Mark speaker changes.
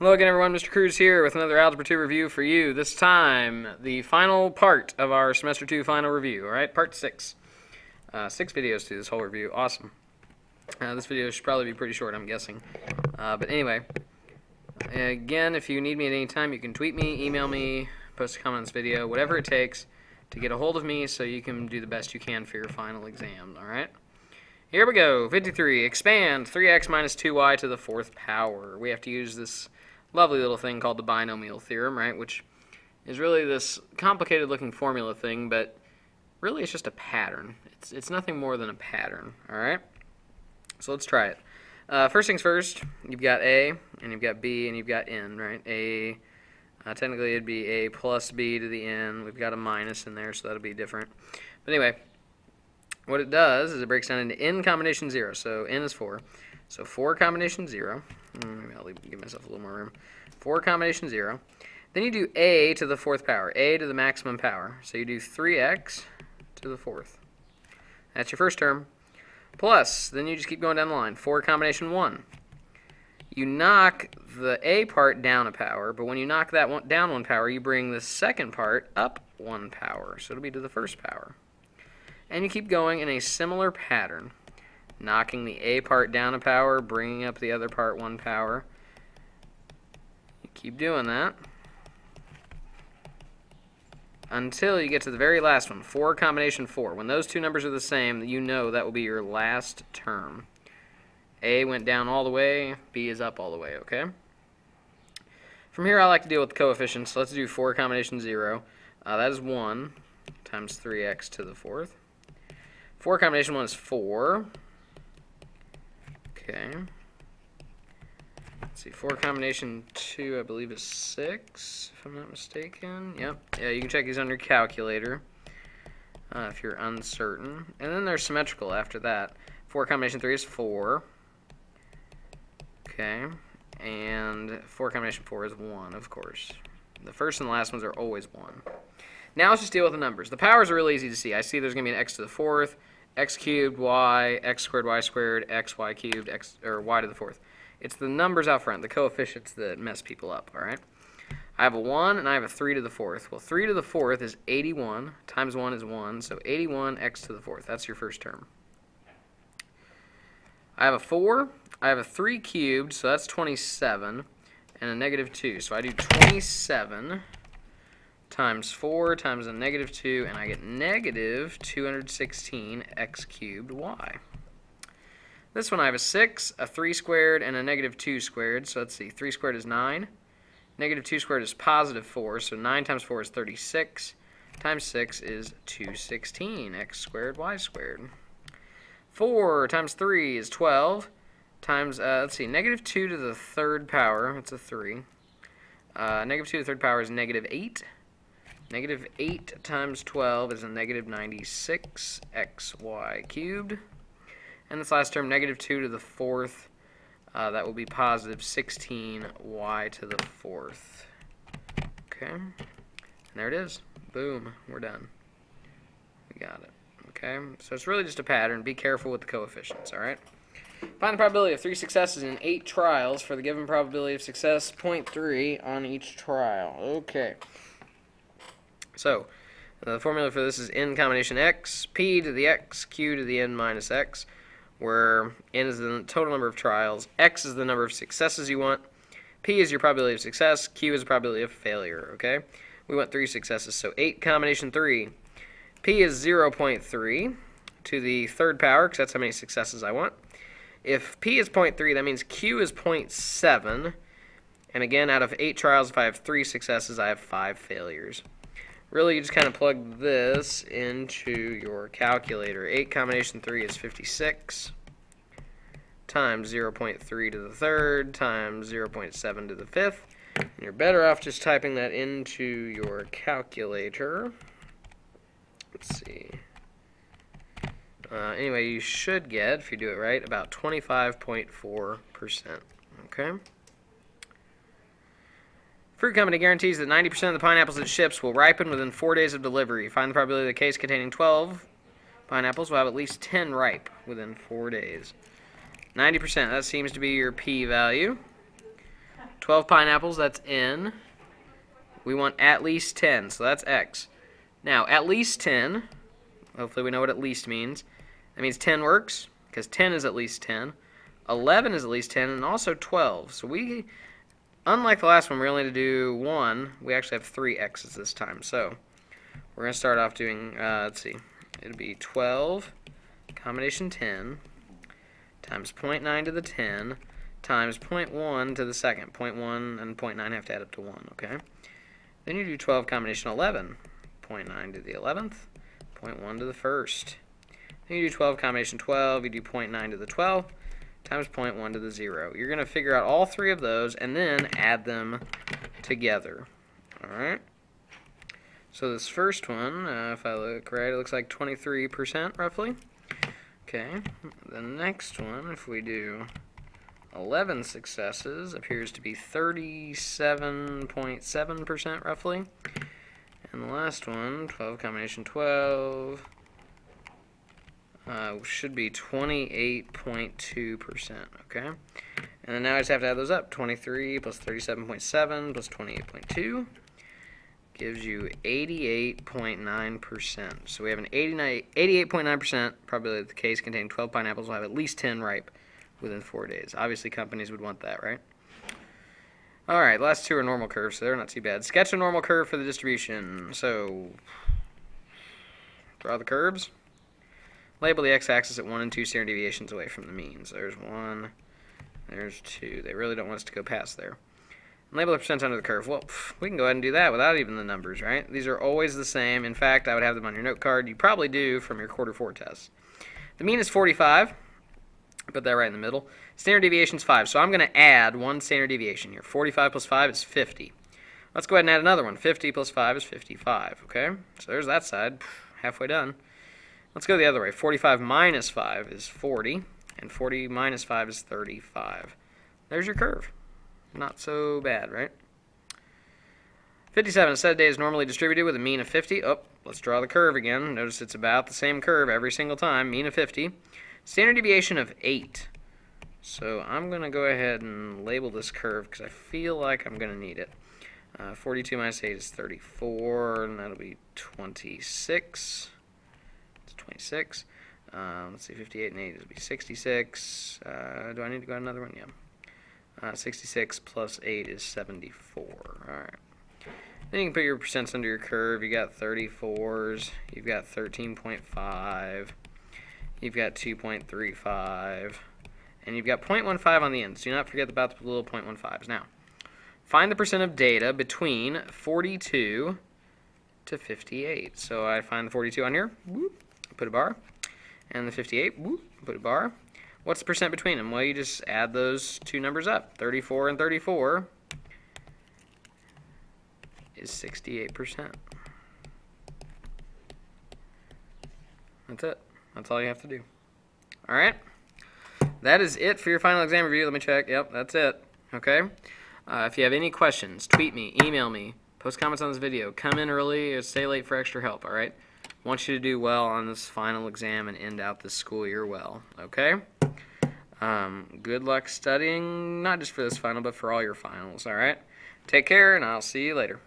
Speaker 1: Hello again, everyone. Mr. Cruze here with another Algebra 2 review for you. This time, the final part of our Semester 2 final review. Alright, part 6. 6 videos to this whole review. Awesome. This video should probably be pretty short, I'm guessing. But anyway, again, if you need me at any time, you can tweet me, email me, post a comment on this video, whatever it takes to get a hold of me so you can do the best you can for your final exam. Alright? Here we go. 53. Expand 3x minus 2y to the 4th power. We have to use this lovely little thing called the binomial theorem, right? Which is really this complicated looking formula thing, but really it's just a pattern. It's nothing more than a pattern, alright? So let's try it. First things first, you've got a, and you've got b, and you've got n, right? A, technically it'd be a plus b to the n. We've got a minus in there, so that'll be different. But anyway, what it does is it breaks down into n combination 0. So n is 4. So 4 combination 0. Maybe I'll give myself a little more room. 4 combination 0. Then you do a to the 4th power, a to the maximum power. So you do 3x to the 4th. That's your first term. Plus, then you just keep going down the line. 4 combination 1. You knock the a part down a power, but when you knock that one down 1 power, you bring the second part up 1 power. So it'll be to the 1st power. And you keep going in a similar pattern. Knocking the a part down a power, bringing up the other part 1 power. You keep doing that until you get to the very last one, 4 combination 4. When those two numbers are the same, you know that will be your last term. A went down all the way, B is up all the way, okay? From here, I like to deal with coefficients. So let's do 4 combination 0. That is 1 times 3x to the 4th. 4 combination 1 is 4. Okay. Let's see, 4 combination 2, I believe, is 6, if I'm not mistaken. Yep. Yeah, you can check these on your calculator if you're uncertain. And then there's symmetrical after that. 4 combination 3 is 4. Okay. And 4 combination 4 is 1, of course. The first and the last ones are always 1. Now let's just deal with the numbers. The powers are really easy to see. I see there's going to be an x to the 4th, x cubed, y, x squared, y squared, x, y cubed, x, or y to the 4th. It's the numbers out front, the coefficients that mess people up, all right? I have a 1 and I have a 3 to the 4th. Well, 3 to the 4th is 81 times 1 is 1, so 81 x to the 4th. That's your first term. I have a 4, I have a 3 cubed, so that's 27, and a negative 2. So I do 27 times 4 times a negative 2, and I get negative 216 x cubed y. This one I have a 6, a 3 squared, and a negative 2 squared. So let's see, 3 squared is 9. Negative 2 squared is positive 4, so 9 times 4 is 36. Times 6 is 216 x squared y squared. 4 times 3 is 12. Times, let's see, negative 2 to the 3rd power, that's a 3. Negative 2 to the 3rd power is negative 8. Negative 8 times 12 is a negative 96 xy cubed. And this last term, negative 2 to the 4th, that will be positive 16 y to the 4th. Okay, and there it is. Boom, we're done. We got it. Okay, so it's really just a pattern. Be careful with the coefficients, all right? Find the probability of 3 successes in 8 trials for the given probability of success, 0.3 on each trial. Okay. So, the formula for this is n combination x, p to the x, q to the n minus x, where n is the total number of trials, x is the number of successes you want, p is your probability of success, q is the probability of failure, okay? We want 3 successes, so 8 combination 3. P is 0.3 to the 3rd power, because that's how many successes I want. If p is 0.3, that means q is 0.7, and again, out of 8 trials, if I have 3 successes, I have 5 failures. Really, you just kind of plug this into your calculator. 8 combination 3 is 56 times 0.3 to the 3rd times 0.7 to the 5th. And you're better off just typing that into your calculator. Let's see. Anyway, you should get, if you do it right, about 25.4%. Okay? Fruit company guarantees that 90% of the pineapples it ships will ripen within 4 days of delivery. Find the probability of the case containing 12 pineapples will have at least 10 ripe within 4 days. 90%, that seems to be your p-value. 12 pineapples, that's N. We want at least 10, so that's X. Now, at least 10, hopefully we know what at least means. That means 10 works, because 10 is at least 10. 11 is at least 10, and also 12. So we, unlike the last one, we only had to do 1. We actually have 3 X's this time. So we're going to start off doing, let's see, it'll be 12 combination 10 times 0.9 to the 10 times 0.1 to the second. 0.1 and 0.9 have to add up to 1, okay? Then you do 12 combination 11. 0.9 to the 11th, 0.1 to the first. Then you do 12 combination 12, you do 0.9 to the 12, times 0.1 to the 0. You're going to figure out all 3 of those and then add them together. Alright? So this first one, if I look right, it looks like 23% roughly. Okay, the next one, if we do 11 successes, appears to be 37.7% roughly. And the last one, 12 combination 12, should be 28.2%, okay? And then now I just have to add those up. 23 plus 37.7 plus 28.2 gives you 88.9%. So we have an 88.9% probability that the case containing 12 pineapples will have at least 10 ripe within 4 days. Obviously, companies would want that, right? All right, the last 2 are normal curves, so they're not too bad. Sketch a normal curve for the distribution. So draw the curves. Label the x-axis at 1 and 2 standard deviations away from the mean. So there's 1, there's 2. They really don't want us to go past there. And label the percent under the curve. Well, we can go ahead and do that without even the numbers, right? These are always the same. In fact, I would have them on your note card. You probably do from your quarter 4 test. The mean is 45. Put that right in the middle. Standard deviation is 5, so I'm going to add 1 standard deviation here. 45 plus 5 is 50. Let's go ahead and add another one. 50 plus 5 is 55, okay? So there's that side, halfway done. Let's go the other way. 45 minus 5 is 40, and 40 minus 5 is 35. There's your curve. Not so bad, right? 57, a set of days normally distributed with a mean of 50. Oh, let's draw the curve again. Notice it's about the same curve every single time, mean of 50. Standard deviation of 8. So I'm going to go ahead and label this curve because I feel like I'm going to need it. 42 minus 8 is 34, and that'll be 26. It's 26. Let's see, 58 and 8 will be 66. Do I need to go another one? Yeah. 66 plus 8 is 74. All right. Then you can put your percents under your curve. You got 34s. You've got 13.5. You've got 2.35. And you've got 0.15 on the ends. Do not forget about the little 0.15s. Now, find the percent of data between 42 to 58. So I find the 42 on here. Whoop, put a bar. And the 58. Whoop, put a bar. What's the percent between them? Well, you just add those 2 numbers up. 34 and 34 is 68%. That's it. That's all you have to do. All right? That is it for your final exam review. Let me check. Yep, that's it. Okay? If you have any questions, tweet me, email me, post comments on this video, come in early or stay late for extra help, all right? I want you to do well on this final exam and end out this school year well, okay? Good luck studying, not just for this final, but for all your finals, all right? Take care, and I'll see you later.